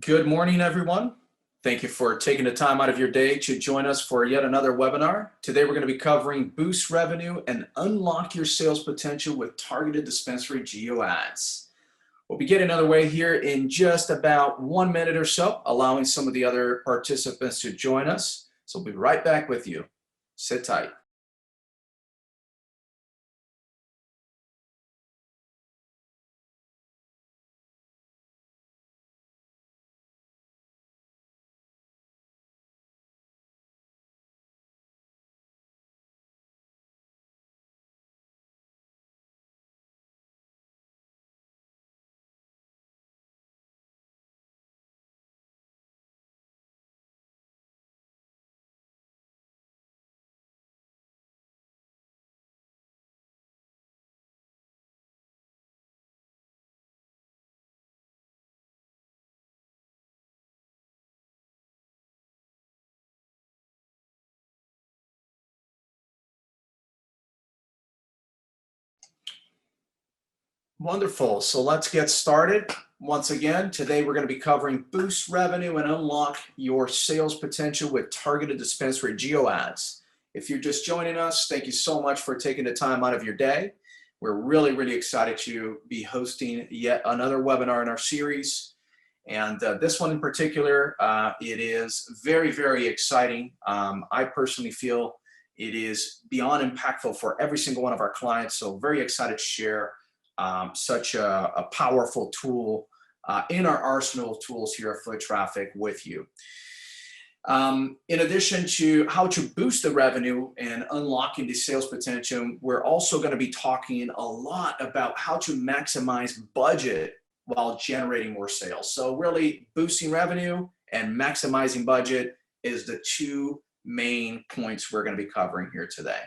Good morning, everyone. Thank you for taking the time out of your day to join us for yet another webinar. Today, we're going to be covering boost revenue and unlock your sales potential with targeted dispensary geo-ads. We'll be getting underway here in just about 1 minute or so, allowing some of the other participants to join us. So we'll be right back with you. Sit tight. Wonderful. So let's get started. Once again, today we're going to be covering boost revenue and unlock your sales potential with targeted dispensary geo-ads. If you're just joining us, thank you so much for taking the time out of your day. We're really excited to be hosting yet another webinar in our series. And this one in particular, it is very exciting. I personally feel it is beyond impactful for every single one of our clients. So very excited to share such a powerful tool in our arsenal of tools here at Foot Traffic with you. In addition to how to boost the revenue and unlocking the sales potential, we're also going to be talking a lot about how to maximize budget while generating more sales. So really boosting revenue and maximizing budget is the two main points we're going to be covering here today.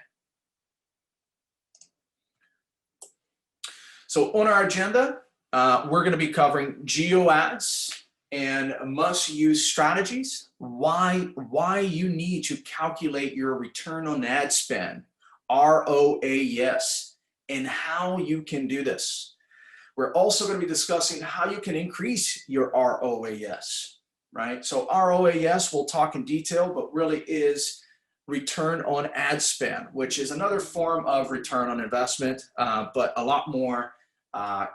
So on our agenda, we're going to be covering geo-ads and must-use strategies, why you need to calculate your return on ad spend, ROAS, and how you can do this. We're also going to be discussing how you can increase your ROAS, right? So ROAS, we'll talk in detail, but really is return on ad spend, which is another form of return on investment, but a lot more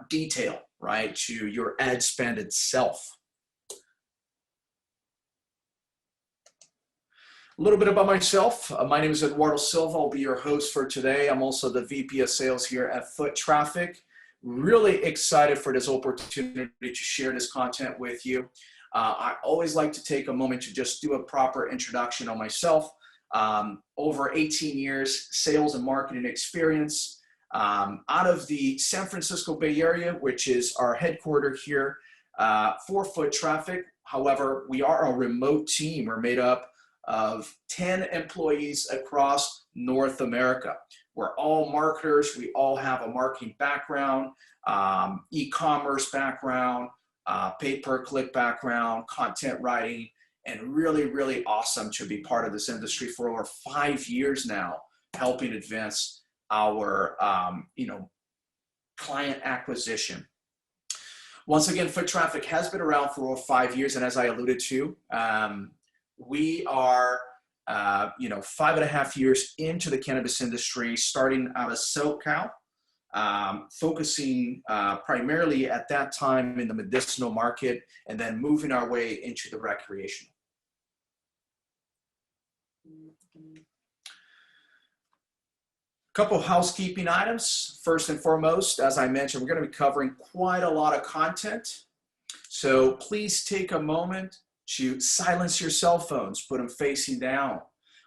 detail, right, to your ad spend itself. A little bit about myself. My name is Eduardo Silva. I'll be your host for today. I'm also the VP of Sales here at Foot Traffic. Really excited for this opportunity to share this content with you. I always like to take a moment to just do a proper introduction on myself. Over 18 years sales and marketing experience. Out of the San Francisco Bay Area, which is our headquarters here for Foot Traffic. However, we are a remote team. We're made up of 10 employees across North America. We're all marketers. We all have a marketing background, e-commerce background, pay-per-click background, content writing, and really awesome to be part of this industry for over 5 years now, helping advance our client acquisition. Once again, Foot Traffic has been around for over 5 years, and as I alluded to, we are 5.5 years into the cannabis industry, starting out of SoCal, focusing primarily at that time in the medicinal market, and then moving our way into the recreational. Couple of housekeeping items. First and foremost, as I mentioned, we're going to be covering quite a lot of content. So please take a moment to silence your cell phones, put them facing down.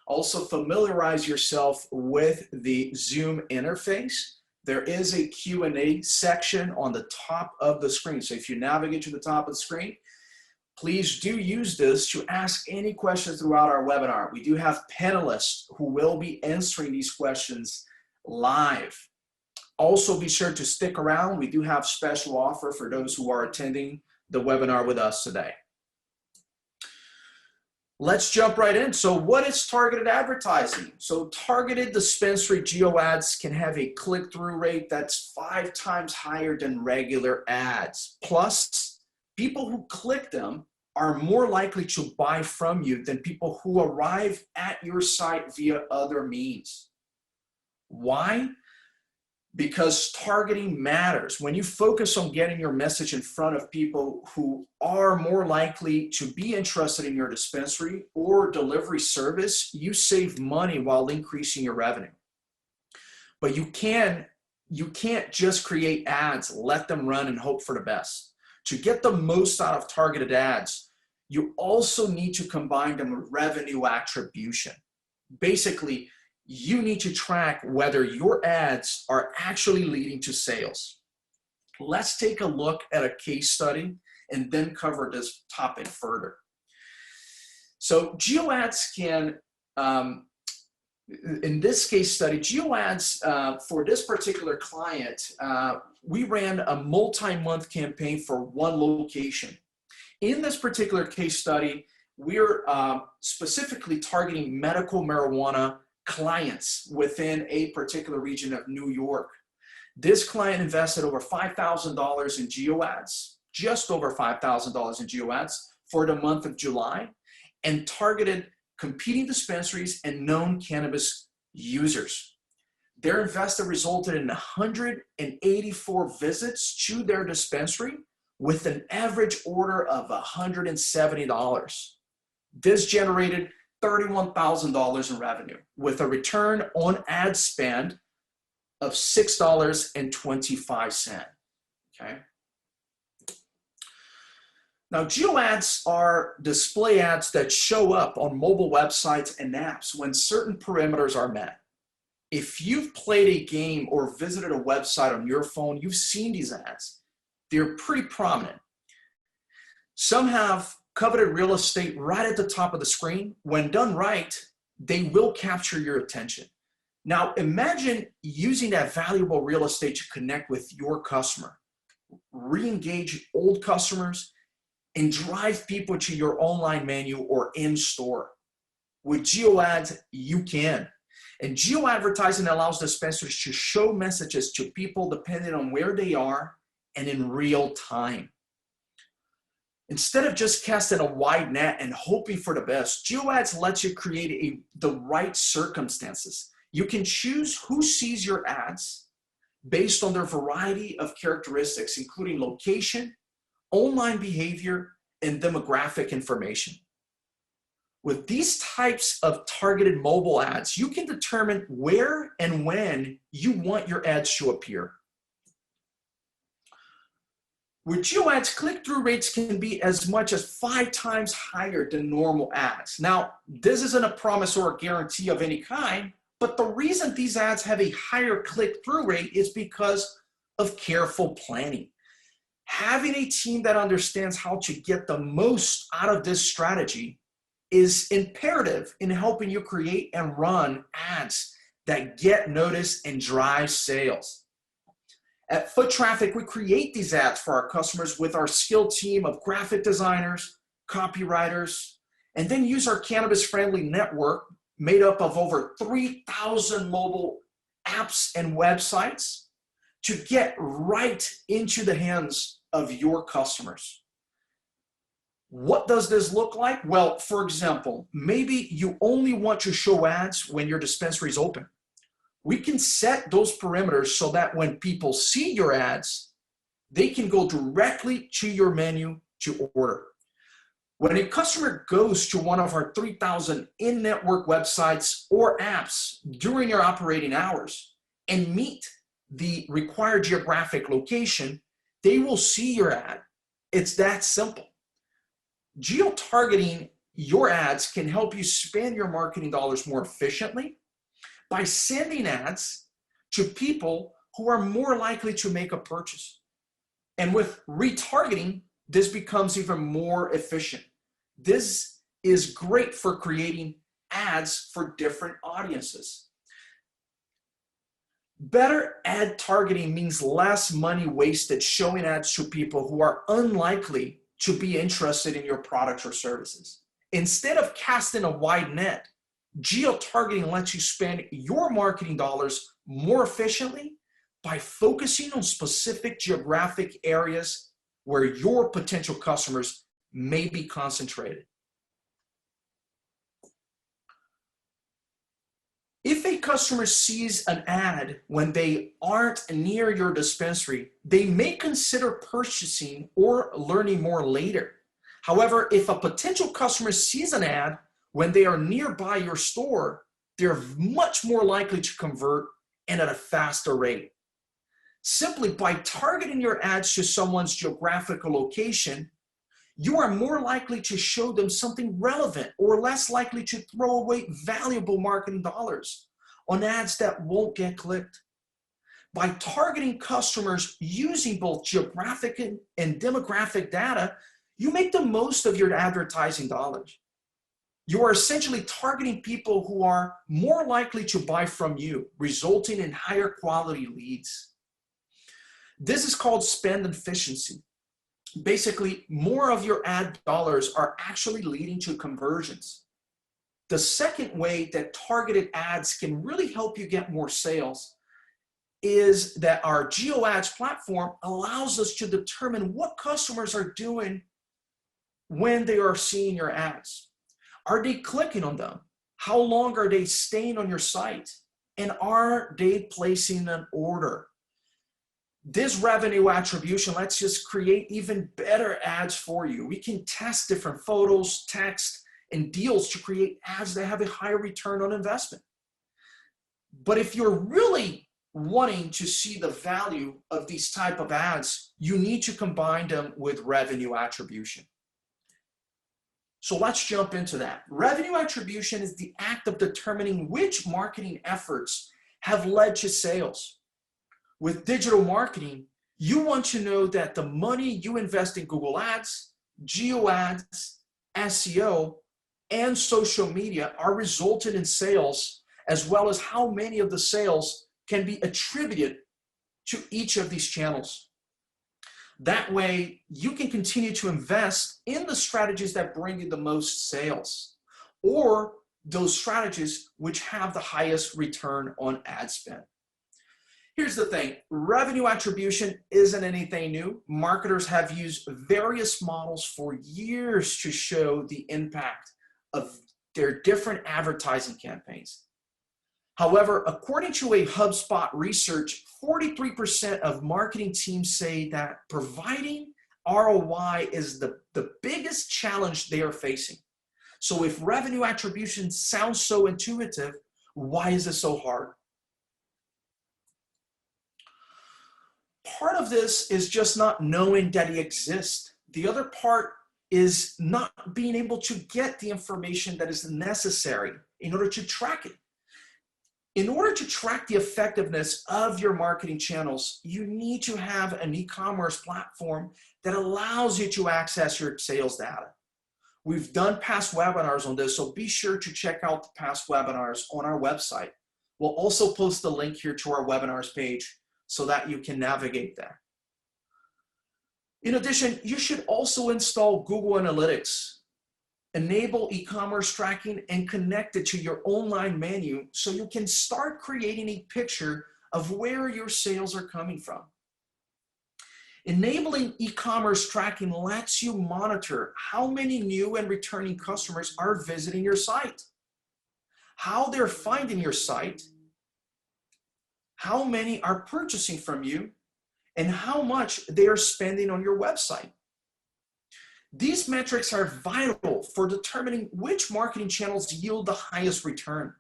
Also familiarize yourself with the Zoom interface. There is a Q&A section on the top of the screen. So if you navigate to the top of the screen, please do use this to ask any questions throughout our webinar. We do have panelists who will be answering these questions live. Also be sure to stick around. We do have special offer for those who are attending the webinar with us today. Let's jump right in. So what is targeted advertising? So targeted dispensary geo-ads can have a click-through rate that's 5 times higher than regular ads. Plus, people who click them are more likely to buy from you than people who arrive at your site via other means. Why? Because targeting matters. When you focus on getting your message in front of people who are more likely to be interested in your dispensary or delivery service, you save money while increasing your revenue. But you can't just create ads, let them run and hope for the best. To get the most out of targeted ads, you also need to combine them with revenue attribution. Basically, you need to track whether your ads are actually leading to sales. Let's take a look at a case study and then cover this topic further. So Geo-Ads can, in this case study, Geo-Ads for this particular client, we ran a multi-month campaign for one location. In this particular case study, we're specifically targeting medical marijuana clients within a particular region of New York. This client invested over $5,000 in Geo-Ads, just over $5,000 in Geo-Ads for the month of July, and targeted competing dispensaries and known cannabis users. Their investment resulted in 184 visits to their dispensary with an average order of $170. This generated $31,000 in revenue with a return on ad spend of $6.25. Okay. Now, Geo-Ads are display ads that show up on mobile websites and apps when certain parameters are met. If you've played a game or visited a website on your phone, you've seen these ads. They're pretty prominent. Some have coveted real estate right at the top of the screen. When done right, they will capture your attention. Now, imagine using that valuable real estate to connect with your customer, re-engage old customers, and drive people to your online menu or in-store. With Geo-Ads, you can. And geo-advertising allows dispensaries to show messages to people depending on where they are and in real time. Instead of just casting a wide net and hoping for the best, Geo-Ads lets you create the right circumstances. You can choose who sees your ads based on their variety of characteristics, including location, online behavior, and demographic information. With these types of targeted mobile ads, you can determine where and when you want your ads to appear. With Geo-Ads, click-through rates can be as much as 5 times higher than normal ads. Now, this isn't a promise or a guarantee of any kind, but the reason these ads have a higher click-through rate is because of careful planning. Having a team that understands how to get the most out of this strategy is imperative in helping you create and run ads that get noticed and drive sales. At Foot Traffic, we create these ads for our customers with our skilled team of graphic designers, copywriters, and then use our cannabis-friendly network made up of over 3,000 mobile apps and websites to get right into the hands of your customers. What does this look like? Well, for example, maybe you only want to show ads when your dispensary is open. We can set those parameters so that when people see your ads, they can go directly to your menu to order. When a customer goes to one of our 3,000 in-network websites or apps during your operating hours and meet the required geographic location, they will see your ad. It's that simple. Geo-targeting your ads can help you spend your marketing dollars more efficiently by sending ads to people who are more likely to make a purchase. And with retargeting, this becomes even more efficient. This is great for creating ads for different audiences. Better ad targeting means less money wasted showing ads to people who are unlikely to be interested in your products or services. Instead of casting a wide net, geo-targeting lets you spend your marketing dollars more efficiently by focusing on specific geographic areas where your potential customers may be concentrated. If a customer sees an ad when they aren't near your dispensary, they may consider purchasing or learning more later. However, if a potential customer sees an ad when they are nearby your store, they're much more likely to convert and at a faster rate. Simply by targeting your ads to someone's geographical location, you are more likely to show them something relevant or less likely to throw away valuable marketing dollars on ads that won't get clicked. By targeting customers using both geographic and demographic data, you make the most of your advertising dollars. You are essentially targeting people who are more likely to buy from you, resulting in higher quality leads. This is called spend efficiency. Basically, more of your ad dollars are actually leading to conversions. The second way that targeted ads can really help you get more sales is that our Geo-Ads platform allows us to determine what customers are doing when they are seeing your ads. Are they clicking on them? How long are they staying on your site? And are they placing an order? This revenue attribution lets us create even better ads for you. We can test different photos, text, and deals to create ads that have a higher return on investment. But if you're really wanting to see the value of these type of ads, you need to combine them with revenue attribution. So let's jump into that. Revenue attribution is the act of determining which marketing efforts have led to sales. With digital marketing, you want to know that the money you invest in Google Ads, Geo-Ads, SEO, and social media are resulting in sales, as well as how many of the sales can be attributed to each of these channels. That way, you can continue to invest in the strategies that bring you the most sales, or those strategies which have the highest return on ad spend. Here's the thing, revenue attribution isn't anything new. Marketers have used various models for years to show the impact of their different advertising campaigns. However, according to a HubSpot research, 43% of marketing teams say that providing ROI is the biggest challenge they are facing. So if revenue attribution sounds so intuitive, why is it so hard? Part of this is just not knowing that it exists. The other part is not being able to get the information that is necessary in order to track it. In order to track the effectiveness of your marketing channels, you need to have an e-commerce platform that allows you to access your sales data. We've done past webinars on this, so be sure to check out the past webinars on our website. We'll also post the link here to our webinars page so that you can navigate there. In addition, you should also install Google Analytics, enable e-commerce tracking, and connect it to your online menu so you can start creating a picture of where your sales are coming from. Enabling e-commerce tracking lets you monitor how many new and returning customers are visiting your site, how they're finding your site, how many are purchasing from you, and how much they are spending on your website. These metrics are vital for determining which marketing channels yield the highest return.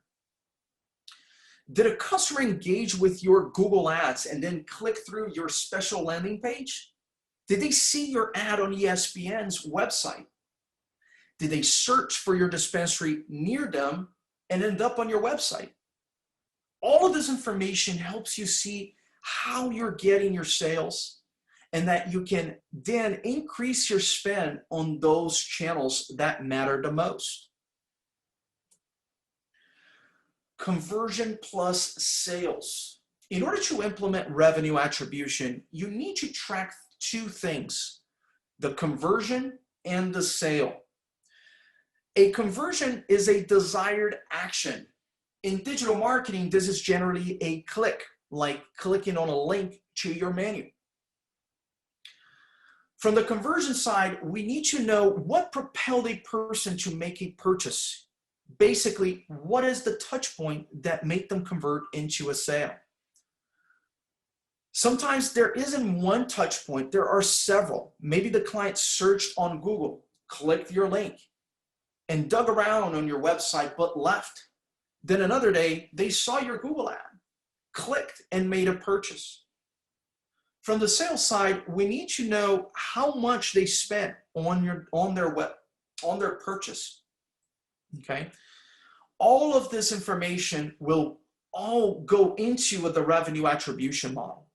Did a customer engage with your Google Ads and then click through your special landing page? Did they see your ad on ESPN's website? Did they search for your dispensary near them and end up on your website? All of this information helps you see how you're getting your sales and that you can then increase your spend on those channels that matter the most. Conversion plus sales. In order to implement revenue attribution, you need to track two things, the conversion and the sale. A conversion is a desired action. In digital marketing, this is generally a click, like clicking on a link to your menu. From the conversion side, we need to know what propelled a person to make a purchase. Basically, what is the touch point that made them convert into a sale? Sometimes there isn't one touch point, there are several. Maybe the client searched on Google, clicked your link, and dug around on your website but left. Then another day, they saw your Google ad, clicked, and made a purchase. From the sales side, we need to know how much they spent on their purchase. Okay? All of this information will all go into the revenue attribution model.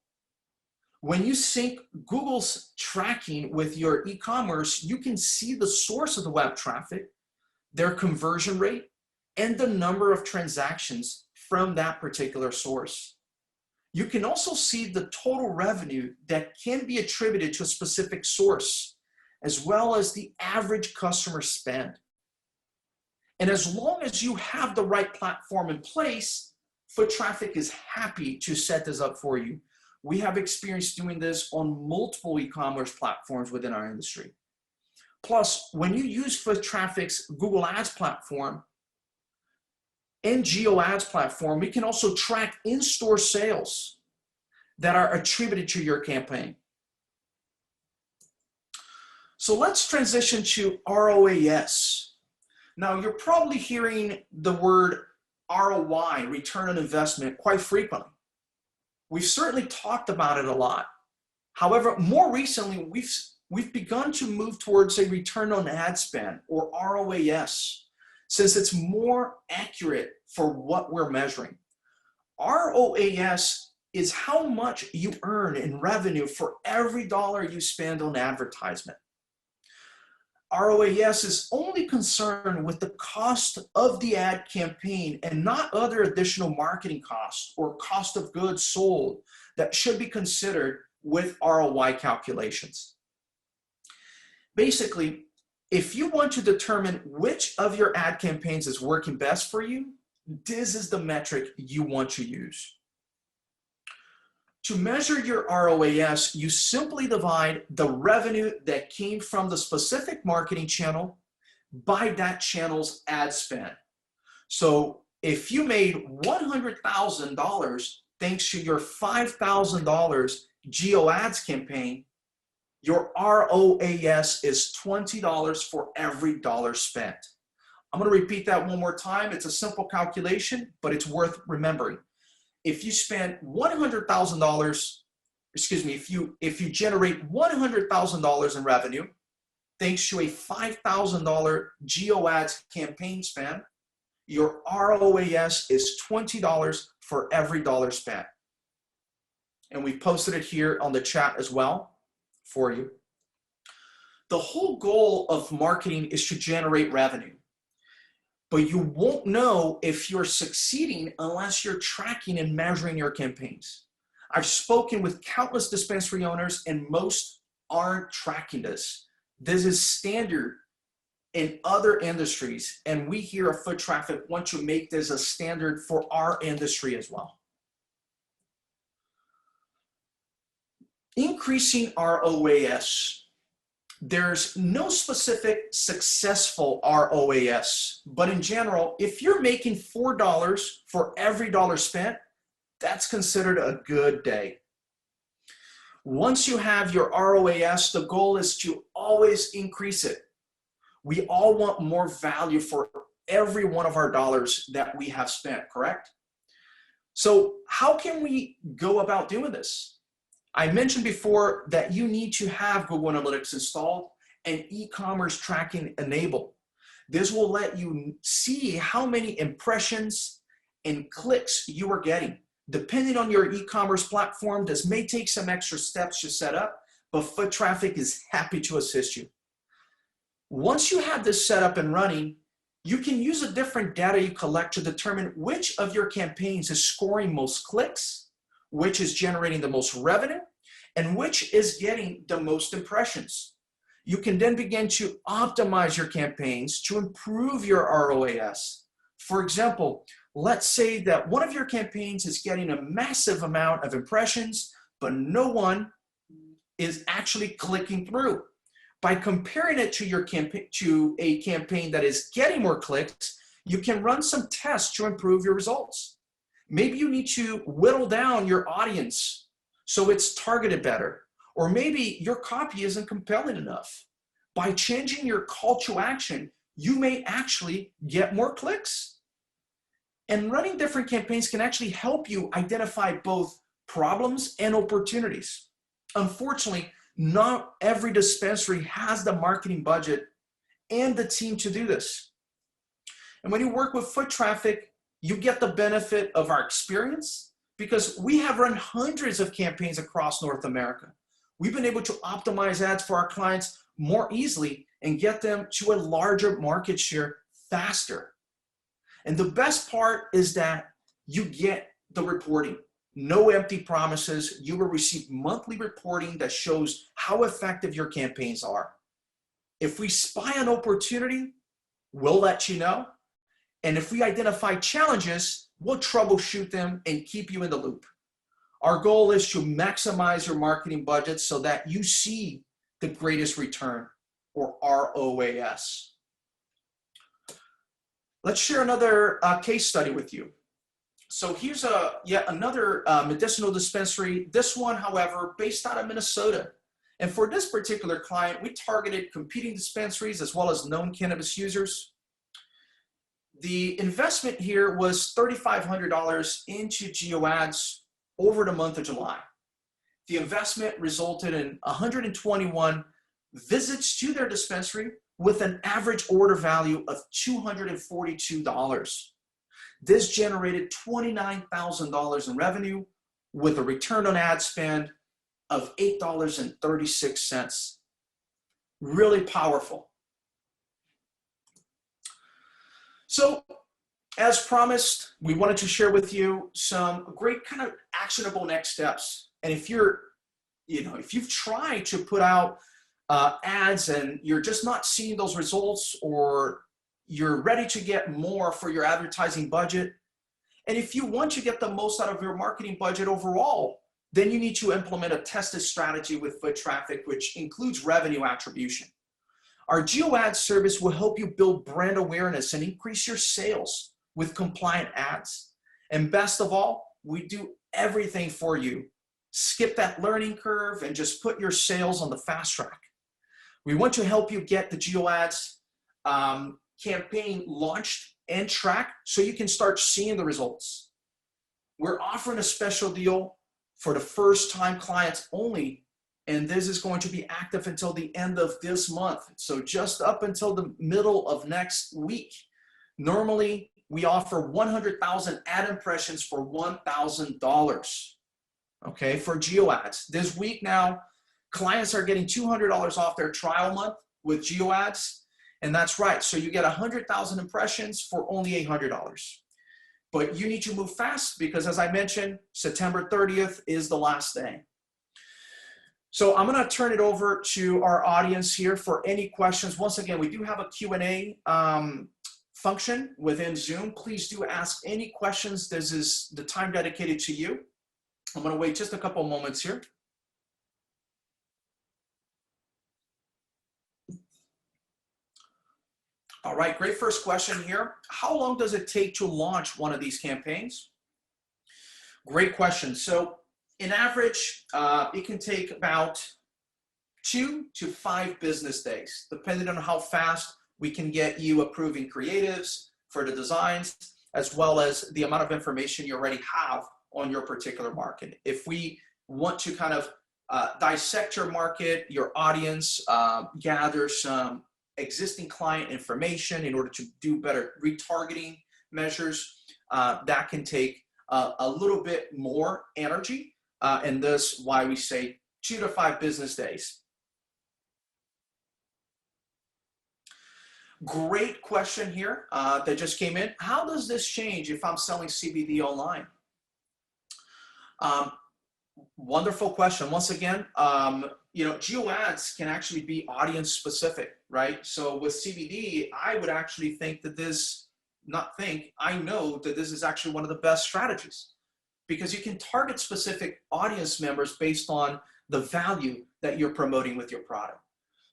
When you sync Google's tracking with your e-commerce, you can see the source of the web traffic, their conversion rate, and the number of transactions from that particular source. You can also see the total revenue that can be attributed to a specific source, as well as the average customer spend. And as long as you have the right platform in place, Foot Traffic is happy to set this up for you. We have experience doing this on multiple e-commerce platforms within our industry. Plus, when you use Foot Traffic's Google Ads platform and Geo-Ads platform, we can also track in-store sales that are attributed to your campaign. So let's transition to ROAS. Now, you're probably hearing the word ROI, return on investment, quite frequently. We've certainly talked about it a lot. However, more recently, we've begun to move towards a return on ad spend, or ROAS, since it's more accurate for what we're measuring. ROAS is how much you earn in revenue for every dollar you spend on advertisement. ROAS is only concerned with the cost of the ad campaign and not other additional marketing costs or cost of goods sold that should be considered with ROI calculations. Basically, if you want to determine which of your ad campaigns is working best for you, this is the metric you want to use. To measure your ROAS, you simply divide the revenue that came from the specific marketing channel by that channel's ad spend. So if you made $100,000 thanks to your $5,000 Geo-Ads campaign, your ROAS is $20 for every dollar spent. I'm going to repeat that one more time. It's a simple calculation, but it's worth remembering. If you spend $100,000, if you generate $100,000 in revenue, thanks to a $5,000 Geo-Ads campaign spend, your ROAS is $20 for every dollar spent. And we posted it here on the chat as well for you. The whole goal of marketing is to generate revenue. But you won't know if you're succeeding unless you're tracking and measuring your campaigns. I've spoken with countless dispensary owners and most aren't tracking this. This is standard in other industries, and we here at Foot Traffic want to make this a standard for our industry as well. Increasing ROAS. There's no specific successful ROAS, but in general, if you're making $4 for every dollar spent, that's considered a good day. Once you have your ROAS, the goal is to always increase it. We all want more value for every one of our dollars that we have spent, correct? So how can we go about doing this? I mentioned before that you need to have Google Analytics installed and e-commerce tracking enabled. This will let you see how many impressions and clicks you are getting. Depending on your e-commerce platform, this may take some extra steps to set up, but Foot Traffic is happy to assist you. Once you have this set up and running, you can use the different data you collect to determine which of your campaigns is scoring most clicks, which is generating the most revenue, and which is getting the most impressions. You can then begin to optimize your campaigns to improve your ROAS. For example, let's say that one of your campaigns is getting a massive amount of impressions, but no one is actually clicking through. By comparing it to your campaign, to a campaign that is getting more clicks, you can run some tests to improve your results. Maybe you need to whittle down your audience so it's targeted better. Or maybe your copy isn't compelling enough. By changing your call to action, you may actually get more clicks. And running different campaigns can actually help you identify both problems and opportunities. Unfortunately, not every dispensary has the marketing budget and the team to do this. And when you work with foot traffic, you get the benefit of our experience because we have run hundreds of campaigns across North America. We've been able to optimize ads for our clients more easily and get them to a larger market share faster. And the best part is that you get the reporting. No empty promises. You will receive monthly reporting that shows how effective your campaigns are. If we spy an opportunity, we'll let you know. And if we identify challenges, we'll troubleshoot them and keep you in the loop. Our goal is to maximize your marketing budget so that you see the greatest return, or ROAS. Let's share another case study with you. So here's yet another medicinal dispensary. This one, however, based out of Minnesota. And for this particular client, we targeted competing dispensaries as well as known cannabis users. The investment here was $3,500 into Geo-Ads over the month of July. The investment resulted in 121 visits to their dispensary with an average order value of $242. This generated $29,000 in revenue with a return on ad spend of $8.36. Really powerful. So, as promised, we wanted to share with you some great kind of actionable next steps. And if you've tried to put out ads and you're just not seeing those results, or you're ready to get more for your advertising budget, and if you want to get the most out of your marketing budget overall, then you need to implement a tested strategy with foot traffic, which includes revenue attribution. Our Geo-Ads service will help you build brand awareness and increase your sales with compliant ads. And best of all, we do everything for you. Skip that learning curve and just put your sales on the fast track. We want to help you get the Geo-Ads campaign launched and tracked so you can start seeing the results. We're offering a special deal for the first-time clients only, and this is going to be active until the end of this month. So just up until the middle of next week. Normally, we offer 100,000 ad impressions for $1,000, okay, for Geo-Ads. This week now, clients are getting $200 off their trial month with Geo-Ads, and that's right. So you get 100,000 impressions for only $800. But you need to move fast because, as I mentioned, September 30th is the last day. So I'm going to turn it over to our audience here for any questions. Once again, we do have a Q&A function within Zoom. Please do ask any questions. This is the time dedicated to you. I'm going to wait just a couple moments here. All right, great first question here. How long does it take to launch one of these campaigns? Great question. So in average, it can take about 2 to 5 business days, depending on how fast we can get you approving creatives for the designs, as well as the amount of information you already have on your particular market. If we want to kind of dissect your market, your audience, gather some existing client information in order to do better retargeting measures, that can take a little bit more energy, and thus why we say 2 to 5 business days. Great question here that just came in. How does this change if I'm selling CBD online? Wonderful question. Once again, Geo-Ads can actually be audience specific, right? So with CBD, I would actually think that I know that this is actually one of the best strategies, because you can target specific audience members based on the value that you're promoting with your product.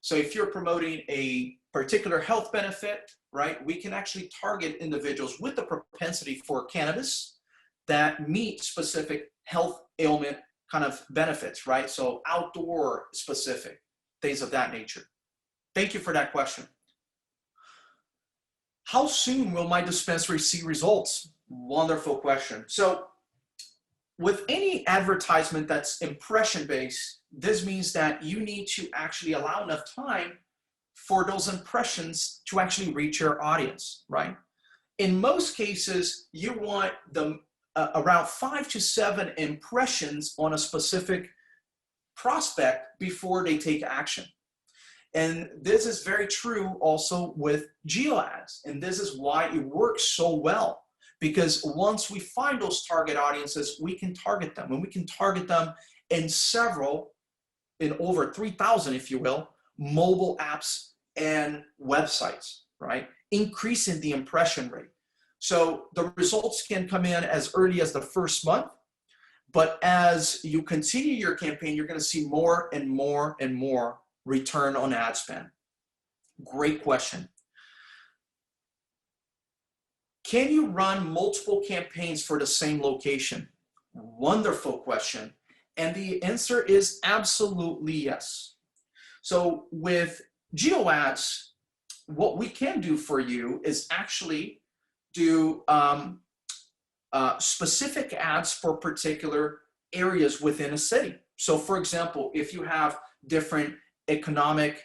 So if you're promoting a particular health benefit, right, we can actually target individuals with the propensity for cannabis that meet specific health ailment kind of benefits, right? So outdoor specific, things of that nature. Thank you for that question. How soon will my dispensary see results? Wonderful question. So with any advertisement that's impression-based, this means that you need to actually allow enough time for those impressions to actually reach your audience, right? In most cases, you want them around 5 to 7 impressions on a specific prospect before they take action. And this is very true also with Geo-Ads. And this is why it works so well. Because once we find those target audiences, we can target them. And we can target them in over 3,000, if you will, mobile apps and websites, right? Increasing the impression rate. So the results can come in as early as the first month. But as you continue your campaign, you're going to see more and more and more return on ad spend. Great question. Can you run multiple campaigns for the same location? Wonderful question. And the answer is absolutely yes. So with Geo-Ads, what we can do for you is actually do specific ads for particular areas within a city. So for example, if you have different economic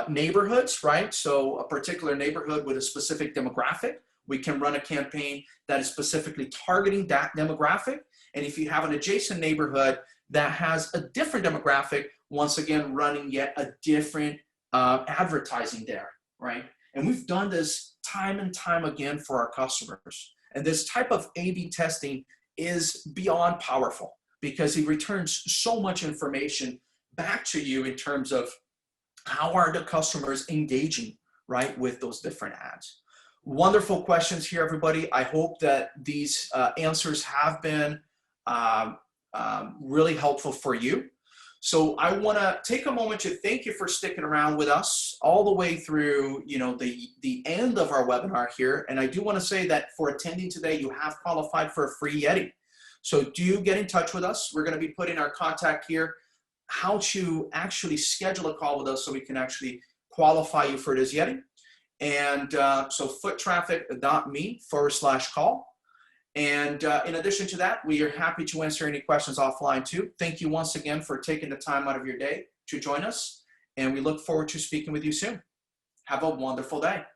neighborhoods, right? So a particular neighborhood with a specific demographic, we can run a campaign that is specifically targeting that demographic. And if you have an adjacent neighborhood that has a different demographic, once again, running yet a different advertising there, right? And we've done this time and time again for our customers. And this type of A/B testing is beyond powerful because it returns so much information back to you in terms of how are the customers engaging, right, with those different ads. Wonderful questions here, everybody. I hope that these answers have been really helpful for you. So I want to take a moment to thank you for sticking around with us all the way through, the end of our webinar here. And I do want to say that for attending today, you have qualified for a free Yeti. So do get in touch with us. We're going to be putting our contact here, how to actually schedule a call with us so we can actually qualify you for this Yeti. And so foottraffic.me/call. And in addition to that, we are happy to answer any questions offline too. Thank you once again for taking the time out of your day to join us. And we look forward to speaking with you soon. Have a wonderful day.